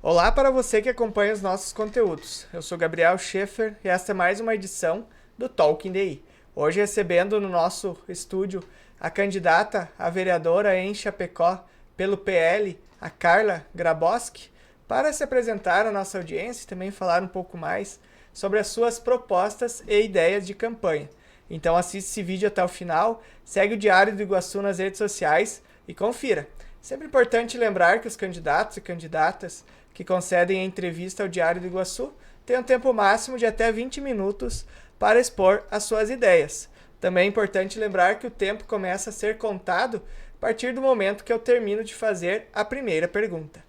Olá para você que acompanha os nossos conteúdos. Eu sou Gabriel Schaefer e esta é mais uma edição do Talking DI. Hoje recebendo no nosso estúdio a candidata a vereadora em Chapecó pelo PL, a Carla Graboski, para se apresentar à nossa audiência e também falar um pouco mais sobre as suas propostas e ideias de campanha. Então assiste esse vídeo até o final, segue o Diário do Iguaçu nas redes sociais e confira. Sempre importante lembrar que os candidatos e candidatas que concedem a entrevista ao Diário do Iguaçu têm um tempo máximo de até 20 minutos para expor as suas ideias. Também é importante lembrar que o tempo começa a ser contado a partir do momento que eu termino de fazer a primeira pergunta.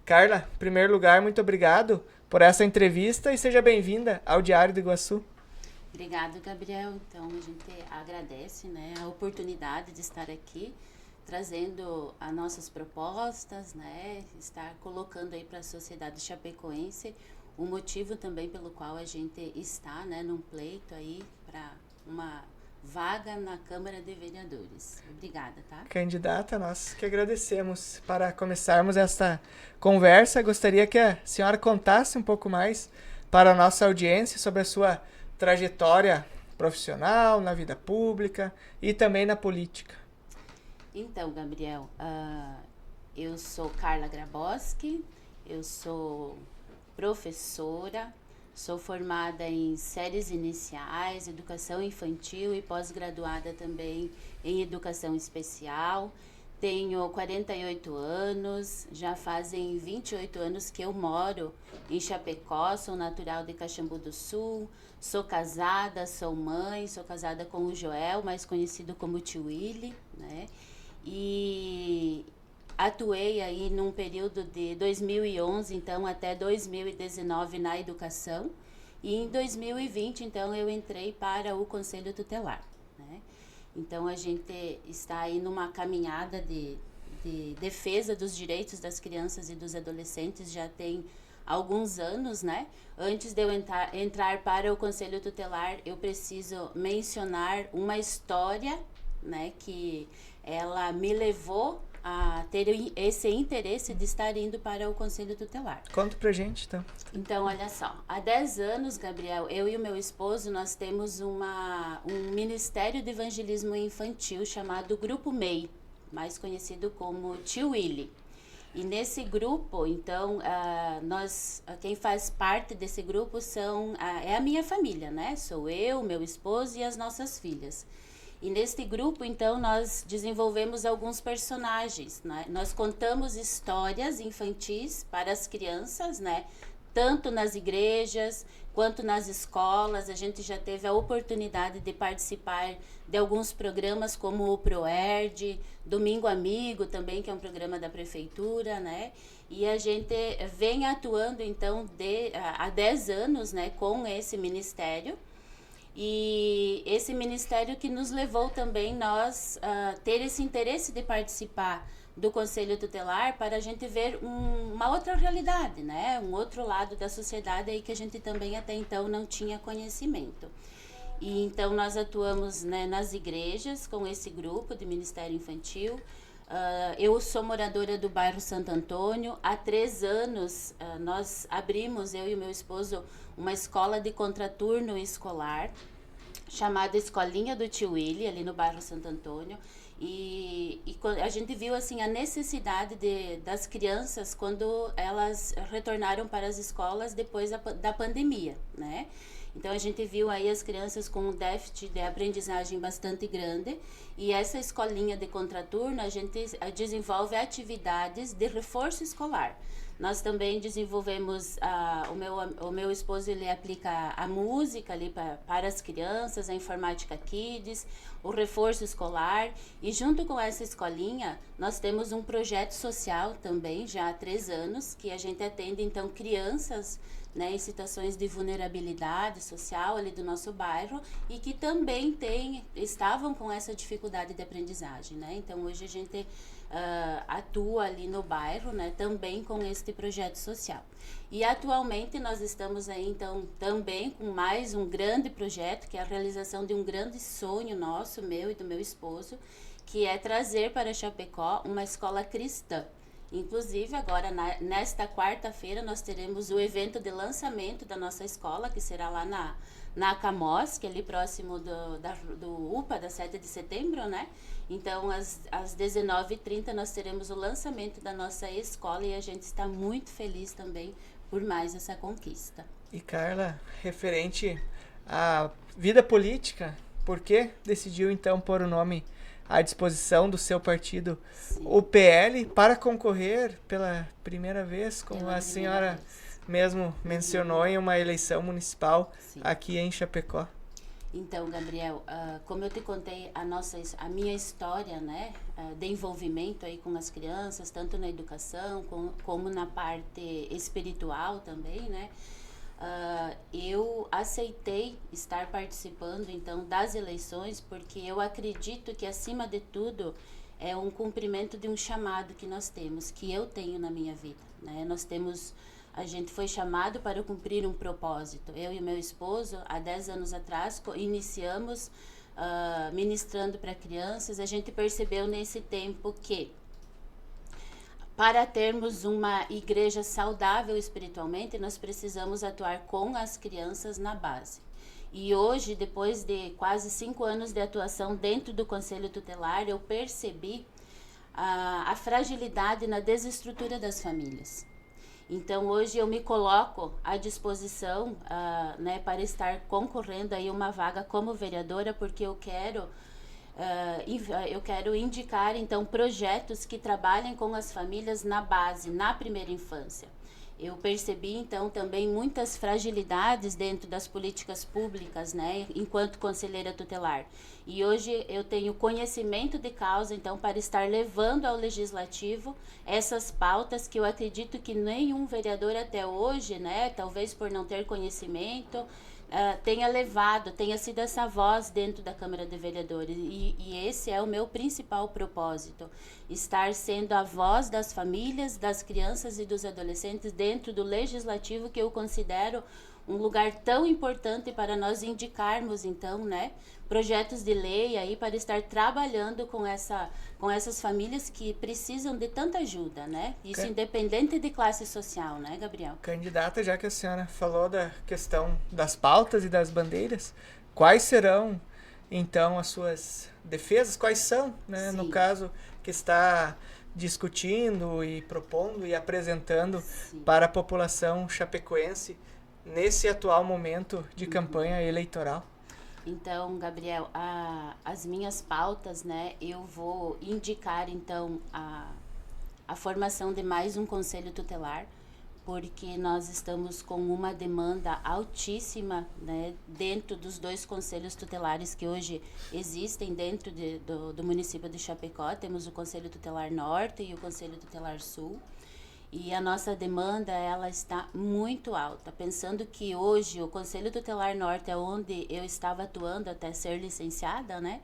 Carla, em primeiro lugar, muito obrigado por essa entrevista e seja bem-vinda ao Diário do Iguaçu. Obrigado, Gabriel. Então, a gente agradece, a oportunidade de estar aqui, trazendo as nossas propostas, estar colocando aí para a sociedade chapecoense o motivo também pelo qual a gente está, num pleito aí para uma vaga na Câmara de Vereadores. Obrigada, tá? Candidata, nós que agradecemos. Para começarmos esta conversa, gostaria que a senhora contasse um pouco mais para a nossa audiência sobre a sua trajetória profissional, na vida pública e também na política. Então, Gabriel, eu sou Carla Graboski, eu sou professora, sou formada em séries iniciais, educação infantil e pós-graduada também em educação especial. Tenho 48 anos, já fazem 28 anos que eu moro em Chapecó, sou natural de Caxambu do Sul, sou casada, sou mãe, sou casada com o Joel, mais conhecido como Tio Willy, E atuei aí num período de 2011, então, até 2019 na educação. E em 2020, então, eu entrei para o Conselho Tutelar, Então, a gente está aí numa caminhada de defesa dos direitos das crianças e dos adolescentes já tem alguns anos, Antes de eu entrar para o Conselho Tutelar, eu preciso mencionar uma história, que ela me levou a ter esse interesse de estar indo para o Conselho Tutelar. Conta pra gente, então. Então, olha só, há 10 anos, Gabriel, eu e o meu esposo, nós temos um Ministério de Evangelismo Infantil chamado Grupo MEI, mais conhecido como Tio Willy. E nesse grupo, então, quem faz parte desse grupo é a minha família, Sou eu, meu esposo e as nossas filhas. E neste grupo, então, nós desenvolvemos alguns personagens, Nós contamos histórias infantis para as crianças, Tanto nas igrejas quanto nas escolas. A gente já teve a oportunidade de participar de alguns programas como o ProERD, Domingo Amigo também, que é um programa da prefeitura, E a gente vem atuando, então, há 10 anos, com esse ministério. E esse ministério que nos levou também nós ter esse interesse de participar do Conselho Tutelar para a gente ver uma outra realidade, um outro lado da sociedade aí que a gente também até então não tinha conhecimento. E então nós atuamos nas igrejas com esse grupo de Ministério Infantil. Eu sou moradora do bairro Santo Antônio. Há 3 anos nós abrimos, eu e o meu esposo, uma escola de contraturno escolar chamada Escolinha do Tio Willy, ali no bairro Santo Antônio. E a gente viu assim a necessidade das crianças quando elas retornaram para as escolas depois da pandemia, Então a gente viu aí as crianças com um déficit de aprendizagem bastante grande, e essa escolinha de contraturno a gente desenvolve atividades de reforço escolar. Nós também desenvolvemos, o meu esposo ele aplica a música ali para as crianças, a informática kids, o reforço escolar, e junto com essa escolinha nós temos um projeto social também já há 3 anos, que a gente atende então crianças em situações de vulnerabilidade social ali do nosso bairro e que também estavam com essa dificuldade de aprendizagem, Então hoje a gente atua ali no bairro, também com este projeto social. E atualmente nós estamos aí então também com mais um grande projeto, que é a realização de um grande sonho nosso, meu e do meu esposo, que é trazer para Chapecó uma escola cristã. Inclusive, agora, nesta quarta-feira, nós teremos o evento de lançamento da nossa escola, que será lá na Camós, que é ali próximo do UPA, da 7 de setembro, né? Então, às 19h30, nós teremos o lançamento da nossa escola e a gente está muito feliz também por mais essa conquista. E Carla, referente à vida política, por que decidiu então pôr o nome à disposição do seu partido, Sim. o PL, para concorrer pela primeira vez, como Pela a senhora vez. mesmo mencionou, em uma eleição municipal Sim. aqui em Chapecó? Então, Gabriel, como eu te contei a minha história, né, de envolvimento aí com as crianças, tanto na educação como na parte espiritual também, né, eu aceitei estar participando, então, das eleições, porque eu acredito que, acima de tudo, é um cumprimento de um chamado que nós temos, que eu tenho na minha vida, né, a gente foi chamado para cumprir um propósito. Eu e meu esposo, há 10 anos atrás, iniciamos ministrando para crianças. A gente percebeu nesse tempo que, para termos uma igreja saudável espiritualmente, nós precisamos atuar com as crianças na base. E hoje, depois de quase 5 anos de atuação dentro do Conselho Tutelar, eu percebi a fragilidade na desestrutura das famílias. Então, hoje eu me coloco à disposição, né, para estar concorrendo aí uma vaga como vereadora, porque eu quero indicar, então, projetos que trabalhem com as famílias na base, na primeira infância. Eu percebi, então, também muitas fragilidades dentro das políticas públicas, né, enquanto conselheira tutelar. E hoje eu tenho conhecimento de causa, então, para estar levando ao Legislativo essas pautas que eu acredito que nenhum vereador até hoje, né, talvez por não ter conhecimento, tenha sido essa voz dentro da Câmara de Vereadores. E esse é o meu principal propósito, estar sendo a voz das famílias, das crianças e dos adolescentes dentro do Legislativo, que eu considero um lugar tão importante para nós indicarmos, então, né, projetos de lei aí para estar trabalhando com essas famílias que precisam de tanta ajuda, né? Isso independente de classe social, né, Gabriel? Candidata, já que a senhora falou da questão das pautas e das bandeiras, quais serão, então, as suas defesas? Quais são, né, no caso, que está discutindo e propondo e apresentando para a população chapecoense nesse atual momento de campanha eleitoral? Então, Gabriel, as minhas pautas, né, eu vou indicar, então, a formação de mais um conselho tutelar, porque nós estamos com uma demanda altíssima, né, dentro dos 2 conselhos tutelares que hoje existem dentro do município de Chapecó. Temos o Conselho Tutelar Norte e o Conselho Tutelar Sul. E a nossa demanda, ela está muito alta, pensando que hoje o Conselho Tutelar Norte é onde eu estava atuando até ser licenciada, né?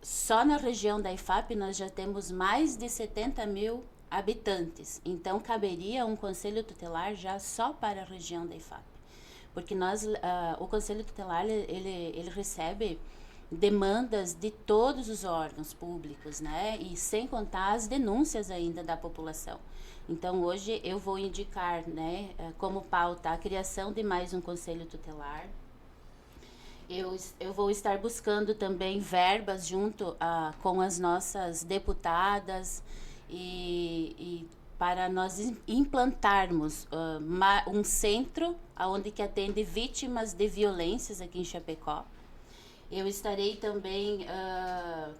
Só na região da IFAP nós já temos mais de 70 mil habitantes, então caberia um Conselho Tutelar já só para a região da IFAP, porque o Conselho Tutelar ele recebe demandas de todos os órgãos públicos, né? E sem contar as denúncias ainda da população. Então, hoje eu vou indicar, né, como pauta a criação de mais um conselho tutelar. Eu vou estar buscando também verbas junto com as nossas deputadas e para nós implantarmos um centro onde que atende vítimas de violências aqui em Chapecó. Eu estarei também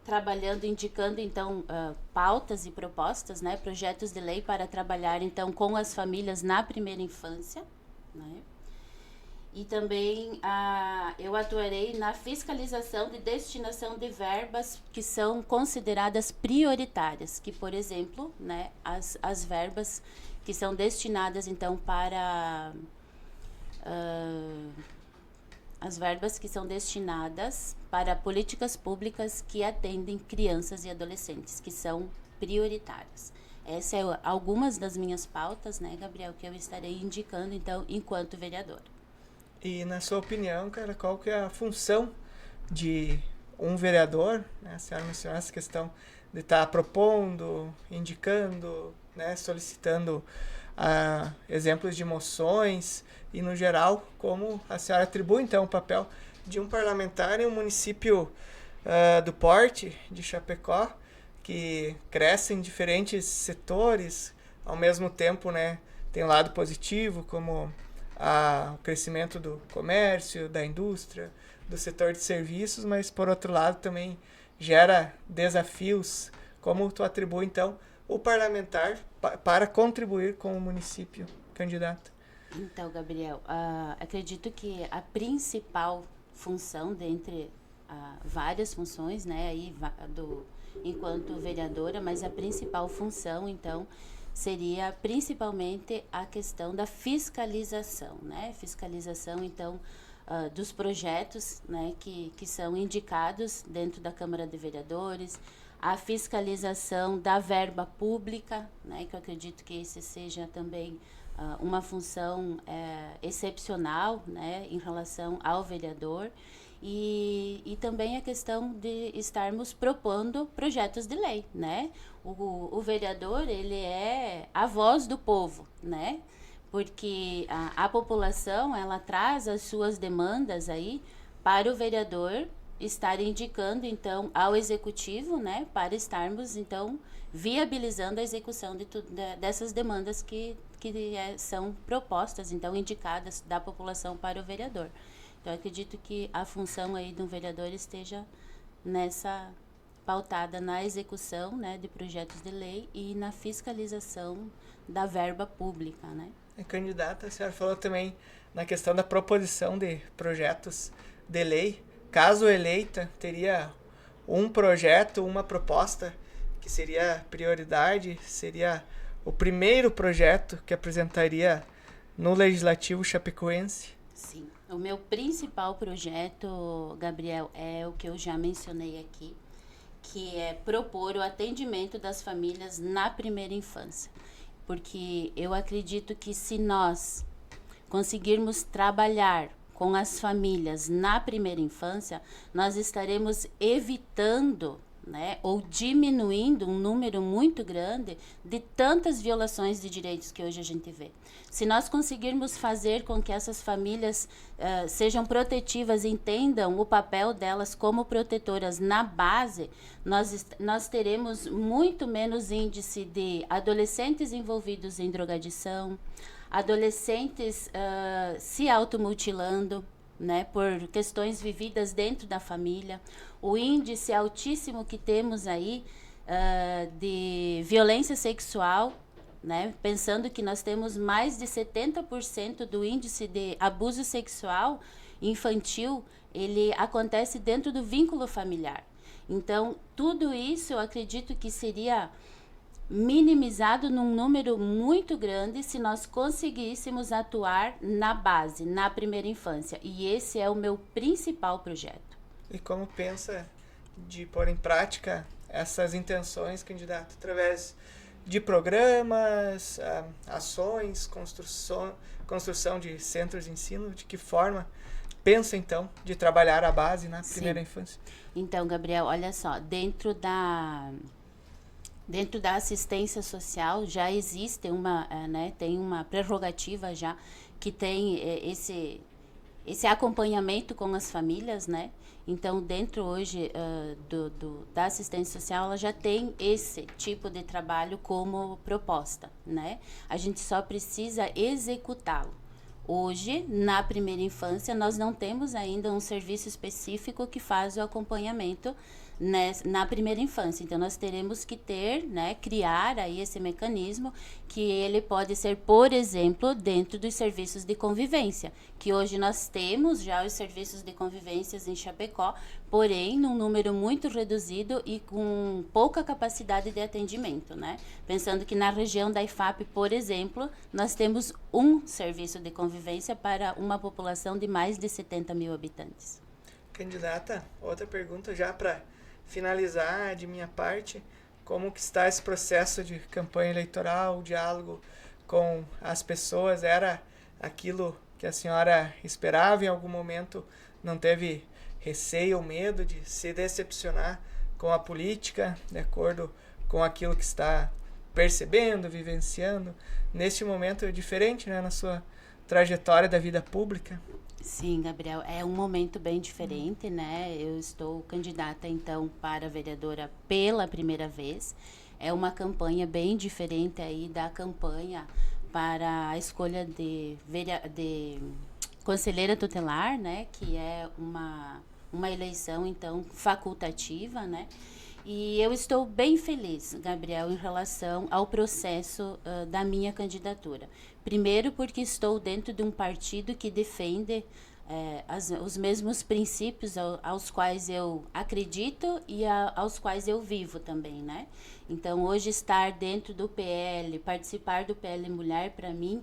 trabalhando, indicando, então, pautas e propostas, né, projetos de lei para trabalhar, então, com as famílias na primeira infância, né? E também eu atuarei na fiscalização de destinação de verbas que são consideradas prioritárias, que, por exemplo, né, as verbas que são destinadas, então, para... as verbas que são destinadas para políticas públicas que atendem crianças e adolescentes, que são prioritárias. Essas são algumas das minhas pautas, né, Gabriel, que eu estarei indicando, então, enquanto vereadora. E, na sua opinião, cara, qual que é a função de um vereador, né? A senhora mencionou essa questão de estar propondo, indicando, né, solicitando exemplos de moções e, no geral, como a senhora atribui, então, o papel de um parlamentar em um município do porte de Chapecó, que cresce em diferentes setores, ao mesmo tempo, né, tem um lado positivo, como o crescimento do comércio, da indústria, do setor de serviços, mas, por outro lado, também gera desafios, como tu atribui, então, o parlamentar para contribuir com o município, candidato. Então, Gabriel, acredito que a principal função, dentre várias funções, né, aí enquanto vereadora, mas a principal função, então, seria principalmente a questão da fiscalização, né? Fiscalização, então, dos projetos, né, que são indicados dentro da Câmara de Vereadores, a fiscalização da verba pública, né, que eu acredito que esse seja também uma função excepcional, né, em relação ao vereador, e também a questão de estarmos propondo projetos de lei, né? O vereador, ele é a voz do povo, né? Porque a população, ela traz as suas demandas aí para o vereador estar indicando, então, ao executivo, né? Para estarmos, então, viabilizando a execução dessas demandas que são propostas, então, indicadas da população para o vereador. Então, eu acredito que a função aí do vereador esteja pautada na execução, né, de projetos de lei e na fiscalização da verba pública, né? Candidata, a senhora falou também na questão da proposição de projetos de lei. Caso eleita, teria um projeto, uma proposta que seria prioridade, seria o primeiro projeto que apresentaria no Legislativo chapecoense? Sim. O meu principal projeto, Gabriel, é o que eu já mencionei aqui, que é propor o atendimento das famílias na primeira infância. Porque eu acredito que se nós conseguirmos trabalhar com as famílias na primeira infância, nós estaremos evitando, né, ou diminuindo um número muito grande de tantas violações de direitos que hoje a gente vê. Se nós conseguirmos fazer com que essas famílias sejam protetivas, entendam o papel delas como protetoras na base, nós teremos muito menos índice de adolescentes envolvidos em drogadição, adolescentes se automutilando, né, por questões vividas dentro da família, o índice altíssimo que temos aí de violência sexual, né, pensando que nós temos mais de 70% do índice de abuso sexual infantil, ele acontece dentro do vínculo familiar. Então, tudo isso eu acredito que seria minimizado num número muito grande se nós conseguíssemos atuar na base, na primeira infância. E esse é o meu principal projeto. E como pensa de pôr em prática essas intenções, candidato, através de programas, ações, construção de centros de ensino? De que forma pensa, então, de trabalhar a base na primeira infância? Então, Gabriel, olha só, dentro da assistência social já existe tem uma prerrogativa já que tem esse acompanhamento com as famílias, né? Então, dentro hoje da assistência social, ela já tem esse tipo de trabalho como proposta, né? A gente só precisa executá-lo. Hoje, na primeira infância, nós não temos ainda um serviço específico que faz o acompanhamento na primeira infância. Então, nós teremos que criar aí esse mecanismo que ele pode ser, por exemplo, dentro dos serviços de convivência, que hoje nós temos já os serviços de convivências em Chapecó, porém, num número muito reduzido e com pouca capacidade de atendimento, né? Pensando que na região da IFAP, por exemplo, nós temos um serviço de convivência para uma população de mais de 70 mil habitantes. Candidata, outra pergunta já para finalizar de minha parte: como que está esse processo de campanha eleitoral, o diálogo com as pessoas? Era aquilo que a senhora esperava? Em algum momento não teve receio ou medo de se decepcionar com a política, de acordo com aquilo que está percebendo, vivenciando. Neste momento é diferente, né, na sua trajetória da vida pública. Sim, Gabriel, é um momento bem diferente, né? Eu estou candidata, então, para vereadora pela primeira vez. É uma campanha bem diferente aí da campanha para a escolha de conselheira tutelar, né? Que é uma eleição, então, facultativa, né? E eu estou bem feliz, Gabriel, em relação ao processo da minha candidatura. Primeiro, porque estou dentro de um partido que defende os mesmos princípios aos quais eu acredito e aos quais eu vivo também, né? Então, hoje estar dentro do PL, participar do PL Mulher, para mim,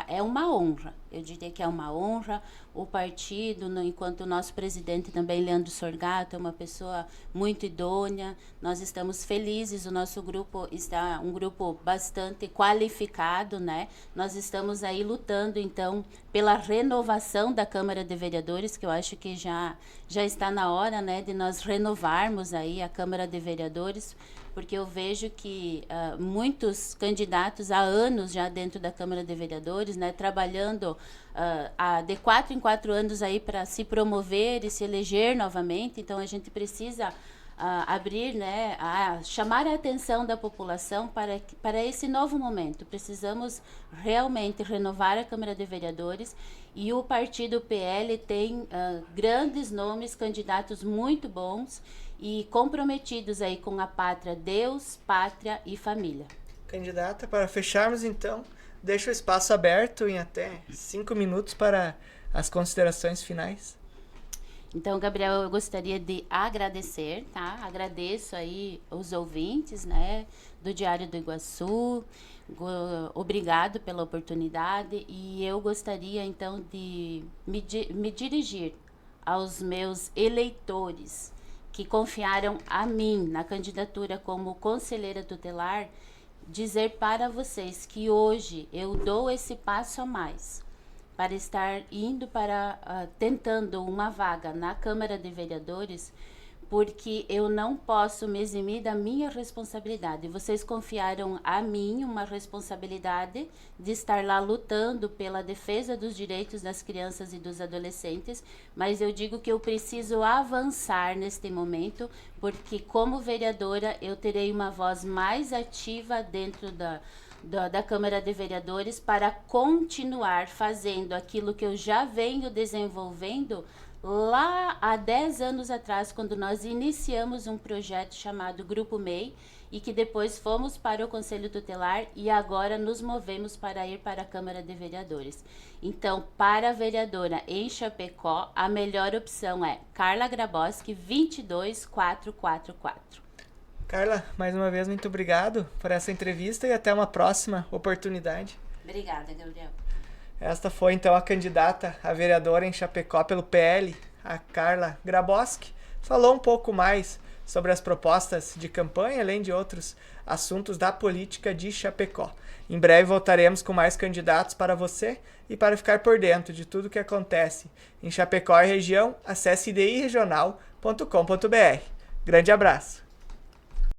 é uma honra. Eu diria que é uma honra. O partido, enquanto o nosso presidente também, Leandro Sorgato, é uma pessoa muito idônea. Nós estamos felizes, o nosso grupo está um grupo bastante qualificado, né? Nós estamos aí lutando, então, pela renovação da Câmara de Vereadores, que eu acho que já está na hora, né, de nós renovarmos aí a Câmara de Vereadores, porque eu vejo que muitos candidatos há anos já dentro da Câmara de Vereadores, né, trabalhando de 4 em 4 anos aí para se promover e se eleger novamente. Então a gente precisa abrir, né, chamar a atenção da população para esse novo momento. Precisamos realmente renovar a Câmara de Vereadores, e o partido PL tem grandes nomes, candidatos muito bons e comprometidos aí com a pátria, Deus, pátria e família. Candidata, para fecharmos então, deixo o espaço aberto em até 5 minutos para as considerações finais. Então, Gabriel, eu gostaria de agradecer, tá? Agradeço aí os ouvintes, né, do Diário do Iguaçu. Obrigado pela oportunidade, e eu gostaria então de me dirigir aos meus eleitores que confiaram a mim na candidatura como conselheira tutelar, dizer para vocês que hoje eu dou esse passo a mais para estar tentando uma vaga na Câmara de Vereadores, porque eu não posso me eximir da minha responsabilidade. Vocês confiaram a mim uma responsabilidade de estar lá lutando pela defesa dos direitos das crianças e dos adolescentes, mas eu digo que eu preciso avançar neste momento, porque como vereadora eu terei uma voz mais ativa dentro da Câmara de Vereadores para continuar fazendo aquilo que eu já venho desenvolvendo lá há 10 anos atrás, quando nós iniciamos um projeto chamado Grupo MEI, e que depois fomos para o Conselho Tutelar e agora nos movemos para ir para a Câmara de Vereadores. Então, para a vereadora em Chapecó, a melhor opção é Carla Graboski, 22444. Carla, mais uma vez, muito obrigado por essa entrevista e até uma próxima oportunidade. Obrigada, Gabriel. Esta foi, então, a candidata a vereadora em Chapecó pelo PL, a Carla Graboski. Falou um pouco mais sobre as propostas de campanha, além de outros assuntos da política de Chapecó. Em breve voltaremos com mais candidatos para você, e para ficar por dentro de tudo que acontece em Chapecó e região, acesse idiregional.com.br. Grande abraço!